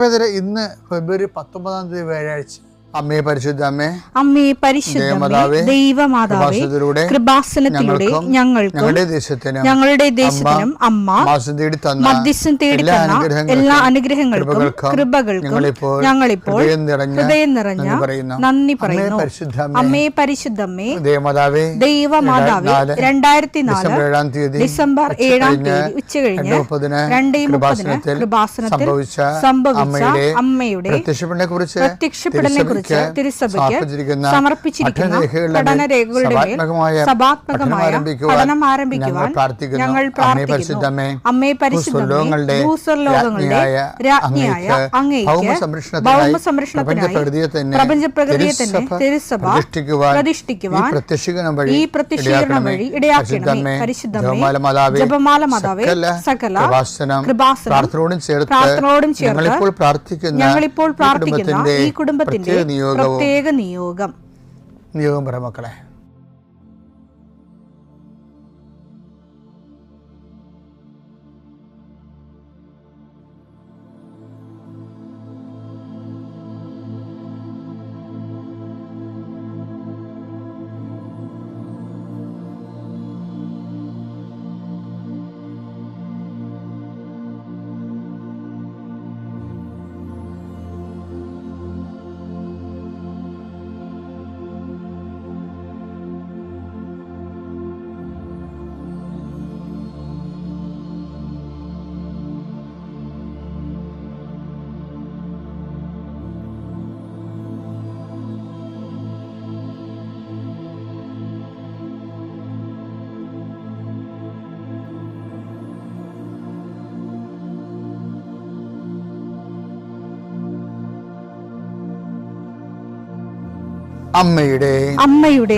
ഇന്ന് ഫെബ്രുവരി 19 വ്യാഴാഴ്ച. അമ്മേ പരിശുദ്ധ അമ്മേ, അമ്മേ പരിശുദ്ധ ദൈവമാതാവേ, കൃപാസനത്തിലൂടെ ഞങ്ങൾക്കും ഞങ്ങളുടെ ദേശത്തിനും അമ്മ മധ്യസ്ഥം തേടി തന്ന എല്ലാ അനുഗ്രഹങ്ങൾക്കും കൃപകൾക്കും ഞങ്ങളിപ്പോൾ ഹൃദയം നിറഞ്ഞ നന്ദി പറയുന്നു. അമ്മേ പരിശുദ്ധമ്മേ ദൈവമാതാവേ, 2004 ഡിസംബർ 7 ഉച്ചകഴിഞ്ഞ് 2:30 കൃപാസനത്തിൽ സംഭവിച്ച അമ്മയുടെ പ്രത്യക്ഷപ്പെടലിനെ കുറിച്ച് തിരുസഭയ്ക്ക് സമർപ്പിച്ചിരിക്കുന്ന പഠനരേഖകളുടെ മേൽ സഭാത്മകമായ പഠനം ആരംഭിക്കുവാൻ ഞങ്ങൾ പ്രാർത്ഥിക്കുന്നു. അമ്മേ പരിശുദ്ധമേ, ഭൂസ്വർലോകങ്ങളുടെ രാജ്ഞിയായ അങ്ങേയ്ക്ക് ഭൗമസംരക്ഷണത്തിനായി പ്രപഞ്ചപ്രകൃതിയെ തന്നെ തിരുസഭ പ്രതിഷ്ഠിക്കുവാൻ ഈ പ്രത്യക്ഷീകരണം വഴി ഇടയാക്കണമേ. പരിശുദ്ധമേ, ജപമാല മാതാവേ, സകല കൃപാസനം പ്രാർത്ഥനയോടും ചേർത്ത് ഞങ്ങളിപ്പോൾ പ്രാർത്ഥിക്കുന്ന ഈ കുടുംബത്തിന്റെ പ്രത്യേക നിയോഗം പറ മക്കളെ. അമ്മയുടെ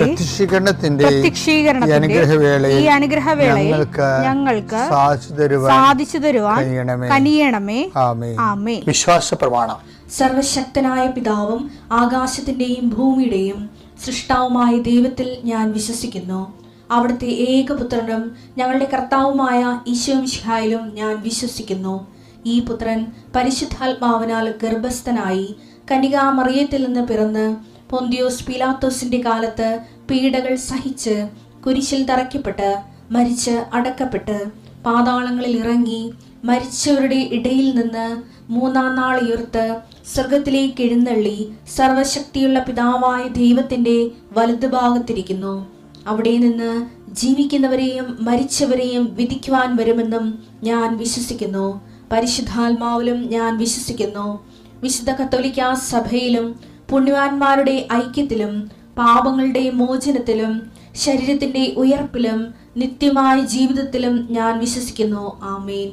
പ്രത്യക്ഷീകരണത്തിന്റെ ഈ അനുഗ്രഹവേളയിൽ ഞങ്ങൾക്ക് സാധിച്ചു തരുവാൻ കനിയണമേ. ആമേൻ. വിശ്വാസ പ്രമാണം. സർവശക്തനായ പിതാവും ആകാശത്തിന്റെയും ഭൂമിയുടെയും സൃഷ്ടാവുമായ ദൈവത്തിൽ ഞാൻ വിശ്വസിക്കുന്നു. അവിടുത്തെ ഏകപുത്രനും ഞങ്ങളുടെ കർത്താവുമായ ഈശോ മിശിഹായിലും ഞാൻ വിശ്വസിക്കുന്നു. ഈ പുത്രൻ പരിശുദ്ധാത്മാവിനാൽ ഗർഭസ്ഥനായി കന്യകാമറിയത്തിൽ നിന്ന് പിറന്ന് പൊന്തിയോസ് പീലാത്തോസിന്റെ കാലത്ത് പീഡകൾ സഹിച്ച് കുരിശിൽ തറയ്ക്കപ്പെട്ട് മരിച്ച് അടക്കപ്പെട്ട് പാതാളങ്ങളിൽ ഇറങ്ങി മരിച്ചവരുടെ ഇടയിൽ നിന്ന് 3-ാം നാൾ ഉയർത്ത് സ്വർഗത്തിലേക്ക് എഴുന്നള്ളി സർവശക്തിയുള്ള പിതാവായ ദൈവത്തിന്റെ വലതുഭാഗത്തിരിക്കുന്നു. അവിടെ നിന്ന് ജീവിക്കുന്നവരെയും മരിച്ചവരെയും വിധിക്കുവാൻ വരുമെന്നും ഞാൻ വിശ്വസിക്കുന്നു. പരിശുദ്ധാത്മാവിലും ഞാൻ വിശ്വസിക്കുന്നു. വിശുദ്ധ കത്തോലിക്കാ സഭയിലും പുണ്യവാന്മാരുടെ ഐക്യത്തിലും പാപങ്ങളുടെ മോചനത്തിലും ശരീരത്തിന്റെ ഉയർപ്പിലും നിത്യമായ ജീവിതത്തിലും ഞാൻ വിശ്വസിക്കുന്നു. ആമേൻ.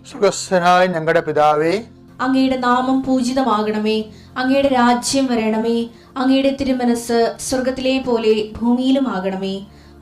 സുഖസ്ഥനായ ഞങ്ങളുടെ പിതാവേ, അങ്ങയുടെ നാമം പൂജിതമാകണമേ. അങ്ങയുടെ രാജ്യം വരണമേ. അങ്ങയുടെ തിരുമനസ് സ്വർഗത്തിലെ പോലെ ഭൂമിയിലും ആകണമേ.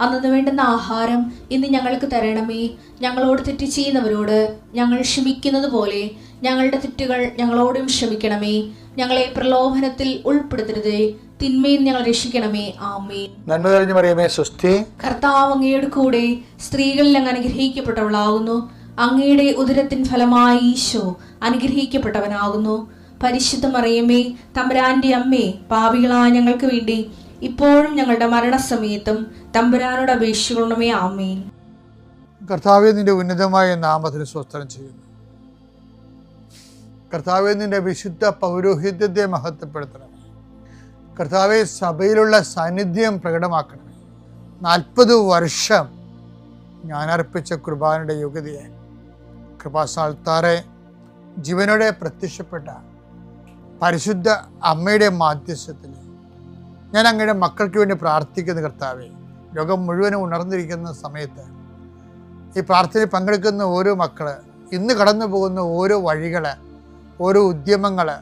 അന്നു വേണ്ടുന്ന ആഹാരം ഇന്ന് ഞങ്ങൾക്ക് തരണമേ. ഞങ്ങളോട് തെറ്റ് ചെയ്യുന്നവരോട് ഞങ്ങൾ ക്ഷമിക്കുന്നത് പോലെ ഞങ്ങളുടെ തെറ്റുകൾ ഞങ്ങളോടും ക്ഷമിക്കണമേ. ഞങ്ങളെ പ്രലോഭനത്തിൽ ഉൾപ്പെടുത്തരുതേ, തിന്മയിൽ ഞങ്ങൾ രക്ഷിക്കണമേ. ആമേൻ. നന്മ നിറഞ്ഞ മറിയമേ, സ്വസ്തി. കർത്താവ് അങ്ങയുടെ കൂടെ സ്ത്രീകളിൽ അങ്ങ് അനുഗ്രഹിക്കപ്പെട്ടവളാകുന്നു. അങ്ങയുടെ ഉദരത്തിൻ ഫലമായി ഈശോ അനുഗ്രഹിക്കപ്പെട്ടവനാകുന്നു. പരിശുദ്ധ മറിയമേ, തമ്പുരാന്റെ അമ്മേ, പാപികളായ ഞങ്ങൾക്ക് വേണ്ടി ഇപ്പോഴും ഞങ്ങളുടെ മരണസമയത്തും തമ്പുരാനോട് അപേക്ഷിക്കണമേ. ആമേൻ. കർത്താവേ, നിന്റെ ഉന്നതമായ നാമത്തിന് സ്തോത്രം ചെയ്യുന്നു. കർത്താവേ, നിന്റെ വിശുദ്ധ പൗരോഹിത്യത്തെ മഹത്വപ്പെടുത്തണമേ. കർത്താവെ, സഭയിലുള്ള സാന്നിധ്യം പ്രകടമാക്കണമേ. 40 വർഷം ഞാൻ അർപ്പിച്ച കുർബാനയുടെ യോഗ്യതയെ കൃപാസ്ഥാനത്താറെ ജീവനോടെ പ്രത്യക്ഷപ്പെട്ട പരിശുദ്ധ അമ്മയുടെ മാധ്യസ്ഥത്തിൽ ഞാൻ അങ്ങയുടെ മക്കൾക്ക് വേണ്ടി പ്രാർത്ഥിക്കുന്ന കർത്താവെ, ലോകം മുഴുവനും ഉണർന്നിരിക്കുന്ന സമയത്ത് ഈ പ്രാർത്ഥനയിൽ പങ്കെടുക്കുന്ന ഓരോ മക്കള്, ഇന്ന് കടന്നു പോകുന്ന ഓരോ വഴികള്, ഓരോ ഉദ്യമങ്ങള്,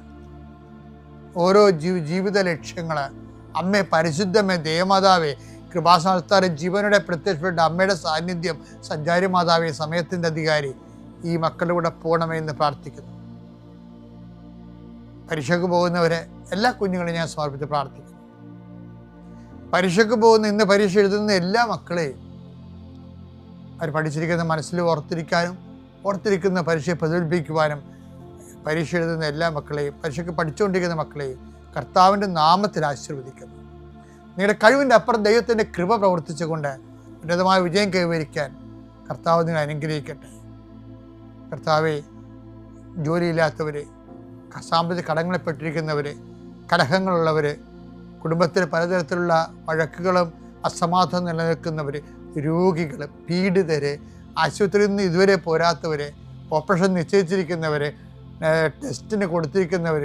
ഓരോ ജീവിത ലക്ഷ്യങ്ങള്, അമ്മേ പരിശുദ്ധമേ ദേവമാതാവേ, കൃപാസ്ഥാനത്താറെ ജീവനോടെ പ്രത്യക്ഷപ്പെട്ട അമ്മയുടെ സാന്നിധ്യം, സഞ്ചാരി മാതാവേ, സമയത്തിൻ്റെ അധികാരി, ഈ മക്കളുടെ കൂടെ പോകണമെന്ന് പ്രാർത്ഥിക്കുന്നു. പരീക്ഷയ്ക്ക് പോകുന്നവരെ എല്ലാ കുഞ്ഞുങ്ങളെയും ഞാൻ സമർപ്പിച്ച് പ്രാർത്ഥിക്കുന്നു. പരീക്ഷയ്ക്ക് പോകുന്ന, ഇന്ന് പരീക്ഷ എഴുതുന്ന എല്ലാ മക്കളെയും അവർ പഠിച്ചിരിക്കുന്ന മനസ്സിൽ ഓർത്തിരിക്കാനും ഓർത്തിരിക്കുന്ന പരീക്ഷയെ പ്രതിഫലിപ്പിക്കുവാനും പരീക്ഷ എഴുതുന്ന എല്ലാ മക്കളെയും, പരീക്ഷയ്ക്ക് പഠിച്ചുകൊണ്ടിരിക്കുന്ന മക്കളെയും കർത്താവിൻ്റെ നാമത്തിൽ ആശീർവദിക്കുന്നു. നിങ്ങളുടെ കഴിവിൻ്റെ അപ്പുറം ദൈവത്തിൻ്റെ കൃപ പ്രവർത്തിച്ചുകൊണ്ട് ഉന്നതമായ വിജയം കൈവരിക്കാൻ കർത്താവ് നിങ്ങൾ അനുഗ്രഹിക്കട്ടെ. കർത്താവെ, ജോലിയില്ലാത്തവർ, സാമ്പത്തിക കടങ്ങളിൽപ്പെട്ടിരിക്കുന്നവർ, കലഹങ്ങളുള്ളവർ, കുടുംബത്തിൽ പലതരത്തിലുള്ള വഴക്കുകളും അസമാധാനം നിലനിൽക്കുന്നവർ, രോഗികൾ, പീഡിതർ, ആശുപത്രിയിൽ നിന്ന് ഇതുവരെ പോരാത്തവർ, ഓപ്പറേഷൻ നിശ്ചയിച്ചിരിക്കുന്നവർ, ടെസ്റ്റിന് കൊടുത്തിരിക്കുന്നവർ,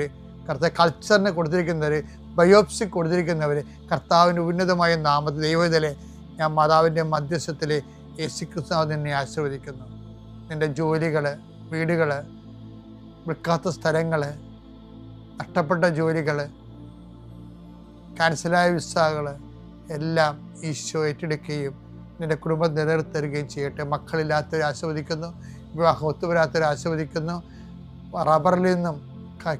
കൾച്ചറിന് കൊടുത്തിരിക്കുന്നവർ, ബയോപ്സി കൊടുത്തിരിക്കുന്നവർ, കർത്താവിൻ്റെ ഉന്നതമായ നാമത്തിൽ ദൈവത്തിലെ ഞാൻ മാതാവിൻ്റെ മധ്യസ്ഥത്തിൽ യേശുക്രിസ്തു നിന്നെ ആശീർവദിക്കുന്നു. നിൻ്റെ ജോലികൾ, വീടുകൾ, വിൽക്കാത്ത സ്ഥലങ്ങൾ, നഷ്ടപ്പെട്ട ജോലികൾ, ക്യാൻസലായ വിസകൾ എല്ലാം ഈശോ ഏറ്റെടുക്കുകയും നിൻ്റെ കുടുംബം നിലനിർത്തരുകയും ചെയ്യട്ടെ. മക്കളില്ലാത്തവരെ ആസ്വദിക്കുന്നു, വിവാഹം ഒത്തുവരാത്തവരെ ആസ്വദിക്കുന്നു. റബ്ബറിൽ നിന്നും,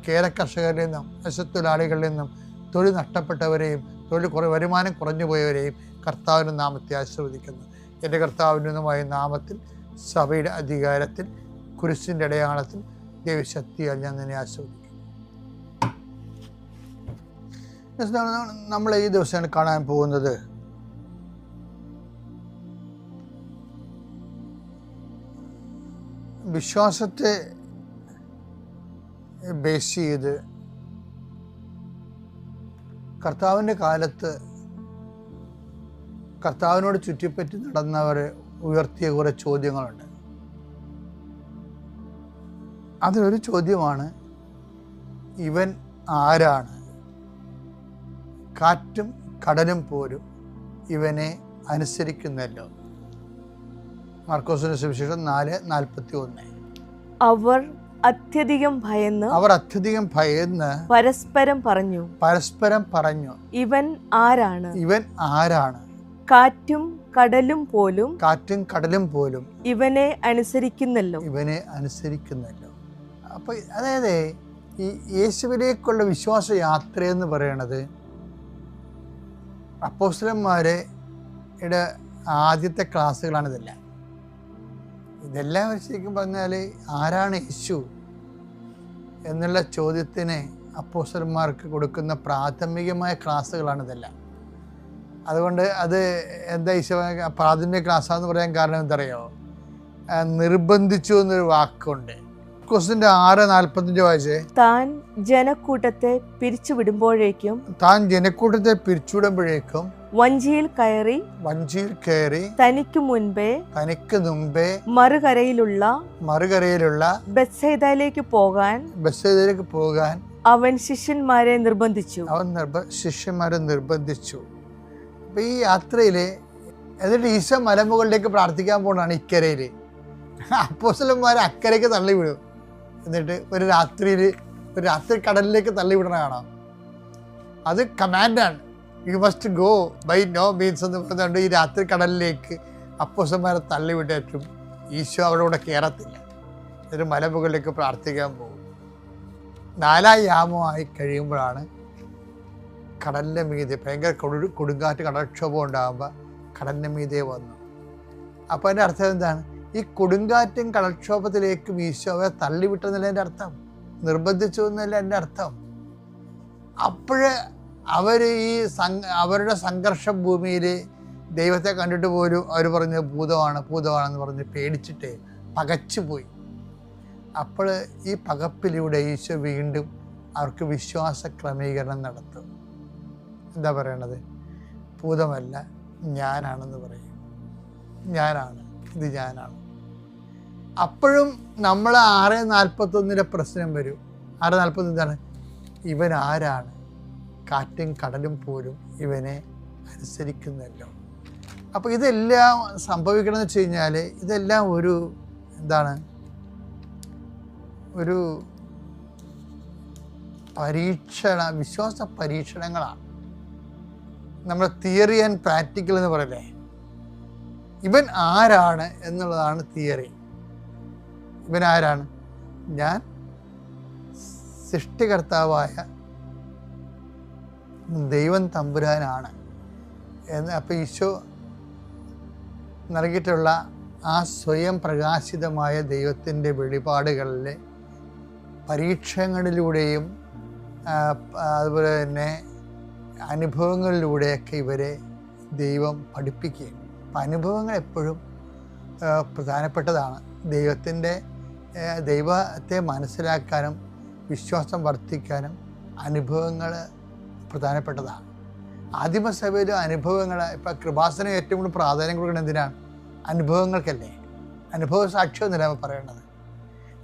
കേര കർഷകരിൽ നിന്നും, പശുത്തൊഴിലാളികളിൽ നിന്നും, തൊഴിൽ നഷ്ടപ്പെട്ടവരെയും വരുമാനം കുറഞ്ഞു പോയവരെയും കർത്താവിൻ്റെ നാമത്തെ ആശീർവദിക്കുന്നു. എൻ്റെ കർത്താവിനുമായ നാമത്തിൽ, സഭയുടെ അധികാരത്തിൽ, കുരിശിൻ്റെ അടയാളത്തിൽ, ദൈവശക്തിയാൽ ഞാൻ നിന്നെ ആശീർവദിക്കുന്നു. നമ്മൾ ഈ ദിവസം കാണാൻ പോകുന്നത് വിശ്വാസത്തെ ബേസ് ചെയ്ത് കർത്താവിൻ്റെ കാലത്ത് കർത്താവിനോട് ചുറ്റിപ്പറ്റി നടന്നവർ ഉയർത്തിയ കുറേ ചോദ്യങ്ങളുണ്ട്. അതിലൊരു ചോദ്യമാണ്, ഇവൻ ആരാണ്? കാറ്റും കടലും പോലും ഇവനെ അനുസരിക്കുന്നല്ലോ. മാർക്കോസിന്റെ സുവിശേഷം 4:41. അവർ അത്യധികം ഭയന്ന് പരസ്പരം പറഞ്ഞു, ഇവൻ ആരാണ്? കാറ്റും കടലും പോലും ഇവനെ അനുസരിക്കുന്നല്ലോ. അപ്പൊ അതായത് ഈ യേശുവിലേക്കുള്ള വിശ്വാസ യാത്രയെന്ന് പറയണത് അപ്പോസ്തലന്മാരുടെ ആദ്യത്തെ ക്ലാസ്സുകളാണിതെല്ലാം. ഇതെല്ലാം ശരിക്കും പറഞ്ഞാൽ ആരാണ് യേശു എന്നുള്ള ചോദ്യത്തിന് അപ്പോസ്തലന്മാർക്ക് കൊടുക്കുന്ന പ്രാഥമികമായ ക്ലാസ്സുകളാണിതെല്ലാം. അതുകൊണ്ട് അത് എന്താ ഈശോ പ്രാഥമിക ക്ലാസ്സാന്ന് പറയാൻ കാരണം എന്തറിയോ? നിർബന്ധിച്ചു എന്നൊരു വാക്കുണ്ട്. 6:45 വായിച്ചേ. താൻ ജനക്കൂട്ടത്തെ പിരിച്ചുവിടുമ്പോഴേക്കും വഞ്ചിയിൽ കയറി തനിക്ക് മുൻപേ മറുകരയിലുള്ള ബെത്സയിദയിലേക്ക് പോകാൻ അവൻ ശിഷ്യന്മാരെ നിർബന്ധിച്ചു. അപ്പൊ ഈ യാത്രയില് എന്നിട്ട് ഈശോ മലമുകളിലേക്ക് പ്രാർത്ഥിക്കാൻ പോകണാണ്. ഇക്കരയില് അപ്പോസ്തലന്മാരെ അക്കരയ്ക്ക് തള്ളിവിടും. എന്നിട്ട് ഒരു രാത്രി കടലിലേക്ക് തള്ളിവിടണ കാണാം. അത് കമാൻഡാണ്. You must go by no means എന്ന് പറഞ്ഞുകൊണ്ട് ഈ രാത്രി കടലിലേക്ക് അപ്പോസ്തലന്മാരെ തള്ളിവിട്ടേറ്റും ഈശോ അവിടെ കൂടെ കയറത്തില്ല. എന്നിട്ട് മലമുകളിലേക്ക് പ്രാർത്ഥിക്കാൻ പോകും. 4 യാമമായി കഴിയുമ്പോഴാണ് കടലിൻ്റെ മീതെ ഭയങ്കര കൊടുങ്കാറ്റ് കടൽക്ഷോഭം ഉണ്ടാകുമ്പോൾ കടലിൻ്റെ മീതെ വന്നു. അപ്പോൾ അതിൻ്റെ അർത്ഥം എന്താണ്? ഈ കൊടുങ്കാറ്റും കടൽക്ഷോഭത്തിലേക്കും ഈശോ അവരെ തള്ളിവിട്ടെന്നല്ല എൻ്റെ അർത്ഥം, നിർബന്ധിച്ചു എന്നല്ല എൻ്റെ അർത്ഥം. അപ്പോഴ് അവർ അവരുടെ സംഘർഷ ഭൂമിയിൽ ദൈവത്തെ കണ്ടിട്ട് പോലും അവർ പറഞ്ഞ് ഭൂതമാണെന്ന് പറഞ്ഞ് പേടിച്ചിട്ട് പകച്ചുപോയി. അപ്പോൾ ഈ പകപ്പിലൂടെ ഈശോ വീണ്ടും അവർക്ക് വിശ്വാസ ക്രമീകരണം നടത്തും. എന്താ പറയണത്? ഭൂതമല്ല, ഞാനാണെന്ന് പറയും. ഇത് ഞാനാണ്. അപ്പോഴും നമ്മൾ 6:41 പ്രശ്നം വരും. 6:41 എന്താണ്? ഇവൻ ആരാണ്? കാറ്റും കടലും പോലും ഇവനെ അനുസരിക്കുന്നല്ലോ. അപ്പോൾ ഇതെല്ലാം സംഭവിക്കണമെന്ന് വെച്ച് കഴിഞ്ഞാൽ ഇതെല്ലാം ഒരു വിശ്വാസ പരീക്ഷണങ്ങളാണ്. നമ്മൾ തിയറി ആൻഡ് പ്രാക്ടിക്കൽ എന്ന് പറയല്ലേ. ഇവൻ ആരാണ് എന്നുള്ളതാണ് തിയറി. ഇവൻ ആരാണ്? ഞാൻ സൃഷ്ടികർത്താവായ ദൈവം തമ്പുരാനാണ് എന്ന്. അപ്പോൾ ഈശോ നൽകിയിട്ടുള്ള ആ സ്വയം പ്രകാശിതമായ ദൈവത്തിൻ്റെ വെളിപാടുകളിൽ പരീക്ഷണങ്ങളിലൂടെയും അതുപോലെ തന്നെ അനുഭവങ്ങളിലൂടെയൊക്കെ ഇവരെ ദൈവം പഠിപ്പിക്കുകയും. അപ്പം അനുഭവങ്ങൾ എപ്പോഴും പ്രധാനപ്പെട്ടതാണ്. ദൈവത്തെ മനസ്സിലാക്കാനും വിശ്വാസം വർദ്ധിക്കാനും അനുഭവങ്ങൾ പ്രധാനപ്പെട്ടതാണ്. ആദിമസഭയിലും അനുഭവങ്ങൾ, ഇപ്പം കൃപാസനം ഏറ്റവും കൂടുതൽ പ്രാധാന്യം കൊടുക്കുന്നത് എന്തിനാണ്? അനുഭവങ്ങൾക്കല്ലേ. അനുഭവ സാക്ഷ്യം എന്നല്ല പറയേണ്ടത്.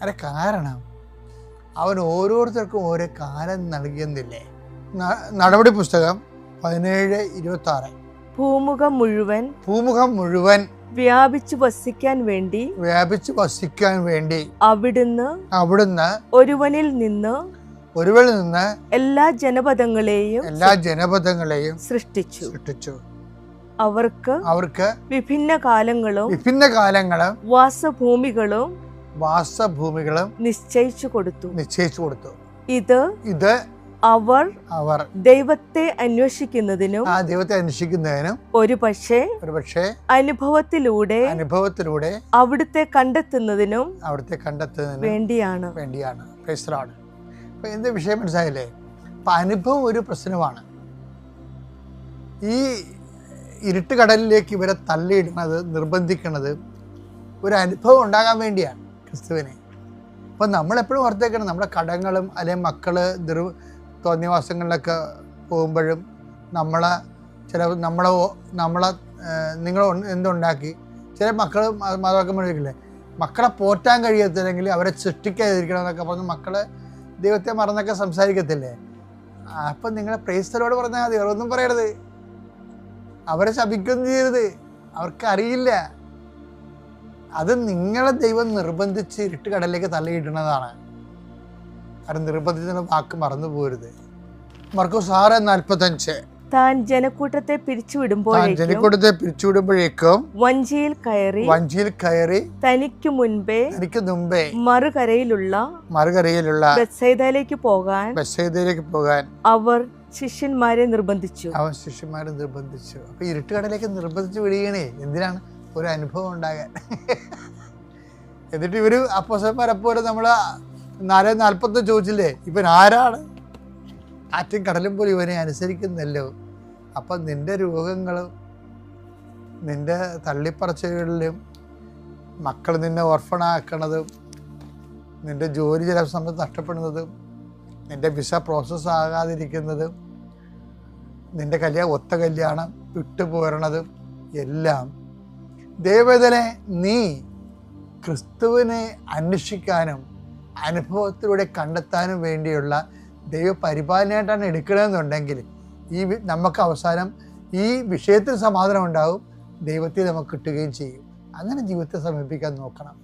അതിൻ്റെ കാരണം അവൻ ഓരോരുത്തർക്കും ഓരോ കാലം നൽകിയെന്നില്ലേ. നടപടി പുസ്തകം 17:26 ഭൂമുഖം മുഴുവൻ വ്യാപിച്ചു വസിക്കാൻ വേണ്ടി അവിടുന്ന് ഒരുവനിൽ നിന്ന് എല്ലാ ജനപദങ്ങളെയും സൃഷ്ടിച്ചു. അവർക്ക് വിഭിന്ന കാലങ്ങളും വാസഭൂമികളും നിശ്ചയിച്ചു കൊടുത്തു. ഇത് അവർ ദൈവത്തെ അന്വേഷിക്കുന്നതിനും ഒരു പക്ഷേ അനുഭവത്തിലൂടെ അവിടുത്തെ കണ്ടെത്തുന്നതിനും വേണ്ടിയാണ്. എന്ത് വിഷയം മനസ്സിലായില്ലേ? അപ്പം അനുഭവം ഒരു പ്രശ്നമാണ്. ഈ ഇരുട്ട് കടലിലേക്ക് ഇവരെ തള്ളിയിടുന്നത്, നിർബന്ധിക്കുന്നത് ഒരു അനുഭവം ഉണ്ടാകാൻ വേണ്ടിയാണ് ക്രിസ്തുവിനെ. അപ്പം നമ്മളെപ്പോഴും ഓർത്തേക്കണം, നമ്മുടെ കടങ്ങളും അല്ലെങ്കിൽ മക്കള് തോന്നിയവാസങ്ങളിലൊക്കെ പോകുമ്പോഴും നമ്മളെ നിങ്ങൾ എന്തുണ്ടാക്കി ചില മക്കൾ മാതാപിതാക്കന്മാരില്ലേ, മക്കളെ പോറ്റാൻ കഴിയത്തില്ലെങ്കിൽ അവരെ സൃഷ്ടിക്കാതിരിക്കണം എന്നൊക്കെ പറഞ്ഞ് മക്കള് ദൈവത്തെ മറന്നൊക്കെ സംസാരിക്കത്തില്ലേ. അപ്പം നിങ്ങളെ പ്രേസ്തരോട് പറഞ്ഞാൽ മതി, അവരൊന്നും പറയരുത്, അവരെ ശപിക്കൊന്നും ചെയ്യരുത്, അവർക്കറിയില്ല. അത് നിങ്ങളെ ദൈവം നിർബന്ധിച്ച് ഇരുട്ട് കടലിലേക്ക് തള്ളിയിടുന്നതാണ്. കാരണം നിർബന്ധിച്ച വാക്ക് മറന്നു പോരുത്. മർക്കോസ് 6:45 താൻ ജനക്കൂട്ടത്തെ പിരിച്ചുവിടുമ്പോഴേക്കും വഞ്ചിയിൽ കയറി തനിക്ക് മുൻപേ മറുകരയിലുള്ള ബെത്സയിദയിലേക്ക് പോകാൻ അവർ ശിഷ്യന്മാരെ നിർബന്ധിച്ചു. അപ്പൊ ഇരുട്ടുകടലേക്ക് നിർബന്ധിച്ച് വിടുകയാണേ. എന്തിനാണ്? ഒരു അനുഭവം ഉണ്ടാകാൻ. എന്നിട്ട് ഇവര് അപ്പോസ്തലന്മാരെപ്പോലെ നമ്മള് 4:40 ചോദിച്ചില്ലേ, ഇവൻ ആരാണ്? ആറ്റും കടലും പോലും ഇവനെ അനുസരിക്കുന്നല്ലോ. അപ്പം നിന്റെ രോഗങ്ങളും നിന്റെ തള്ളിപ്പറച്ചുകളിലും മക്കൾ നിന്നെ ഓർഫണാക്കണതും നിന്റെ ജോലി ചില സമയത്ത് നഷ്ടപ്പെടുന്നതും നിന്റെ വിസ പ്രോസസ്സ് ആകാതിരിക്കുന്നതും നിന്റെ ഒത്ത കല്യാണം വിട്ടുപോരണതും എല്ലാം ദൈവവേദനെ നീ ക്രിസ്തുവിനെ അന്വേഷിക്കാനും അനുഭവത്തിലൂടെ കണ്ടെത്താനും വേണ്ടിയുള്ള ദൈവപരിപാലനയായിട്ടാണ് എടുക്കണമെന്നുണ്ടെങ്കിൽ നമുക്ക് അവസാനം ഈ വിഷയത്തിൽ സമാധാനം ഉണ്ടാവും, ദൈവത്തെ നമുക്ക് കിട്ടുകയും ചെയ്യും. അങ്ങനെ ജീവിതത്തെ സമീപിക്കാൻ നോക്കണം.